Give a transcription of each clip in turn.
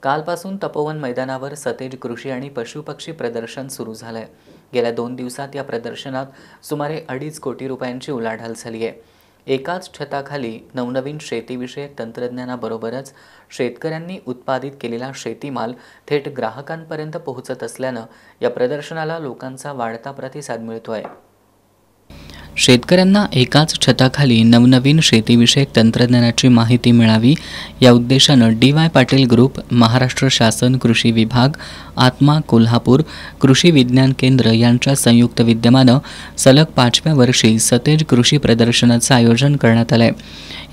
कालपासून तपोवन मैदानावर सतेज कृषी आणि पशुपक्षी प्रदर्शन सुरू झालंय। गेल्या 2 दिवसात या प्रदर्शनात सुमारे 2.5 कोटी रुपयांची उलाढाल झाली आहे। एकाच छताखाली नवनवीन शेतीविषयक तंत्रज्ञानाबरोबरच शेतकऱ्यांनी उत्पादित केलेला शेतीमाल थेट ग्राहकांपर्यंत पोहोचत असल्यानं या प्रदर्शनाला लोकांचा वाढता प्रतिसाद मिळतोय। शेतकऱ्यांना एकाच छताखाली नवनवीन शेतीविषयक तंत्रज्ञानाची माहिती मिळावी या उद्देशानं डी.वाय. पाटील ग्रुप, महाराष्ट्र शासन कृषी विभाग, आत्मा कोल्हापूर, कृषी विज्ञान केंद्र यांच्या संयुक्त विद्यमानं सलग 5व्या वर्षी सतेज कृषी प्रदर्शनाचं आयोजन करण्यात आलंय।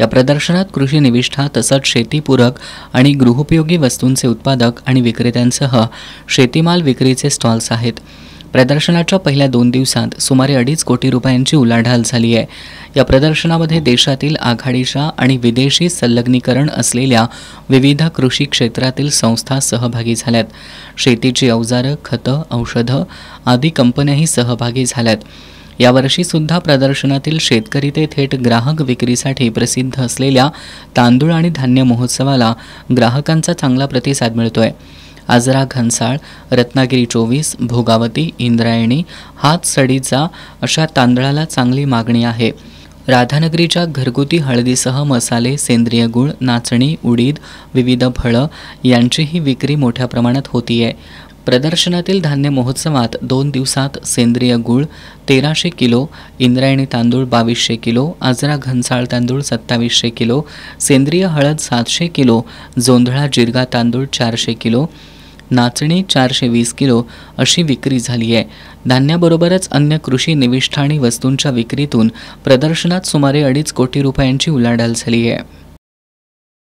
या प्रदर्शनात कृषी निविष्ठा तसंच शेतीपूरक आणि गृहोपयोगी वस्तूंचे उत्पादक आणि विक्रेत्यांसह शेतीमाल विक्रीचे स्टॉल्स आहेत। प्रदर्शनाच्या पहिल्या 2 दिवसात सुमारे 2.5 कोटी रुपयांची उलाढाल झाली आहे। या प्रदर्शनामध्ये देशातील आघाडीच्या आणि विदेशी संलग्नीकरण असलेल्या विविध कृषी क्षेत्रातील संस्था सहभागी झाल्यात। शेतीची अवजारं, खतं, औषधं आदी कंपन्याही सहभागी झाल्यात। यावर्षी सुद्धा प्रदर्शनातील शेतकरी ते थेट ग्राहक विक्रीसाठी प्रसिद्ध असलेल्या तांदूळ आणि धान्य महोत्सवाला ग्राहकांचा चांगला प्रतिसाद मिळतोय। आजरा, घनसाळ, रत्नागिरी 24, भोगावती, इंद्रायणी, हातसडीचा अशा तांदळाला चांगली मागणी आहे। राधानगरीच्या घरगुती हळदीसह मसाले, सेंद्रिय गूळ, नाचणी, उडीद, विविध फळं यांचीही विक्री मोठ्या प्रमाणात होतीये। प्रदर्शनातील धान्य महोत्सवात 2 दिवसात सेंद्रिय गूळ 1300 किलो, इंद्रायणी तांदूळ 2200 किलो, आजरा घनसाळ तांदूळ 2700 किलो, सेंद्रिय हळद 700 किलो, जोंधळा जिरगा तांदूळ 400 किलो, नाचणी 420 किलो अशी विक्री झाली आहे। धान्याबरोबरच अन्य कृषी निविष्ठा आणि वस्तूंच्या विक्रीतून प्रदर्शनात सुमारे 2.5 कोटी रुपयांची उलाढाल झाली आहे।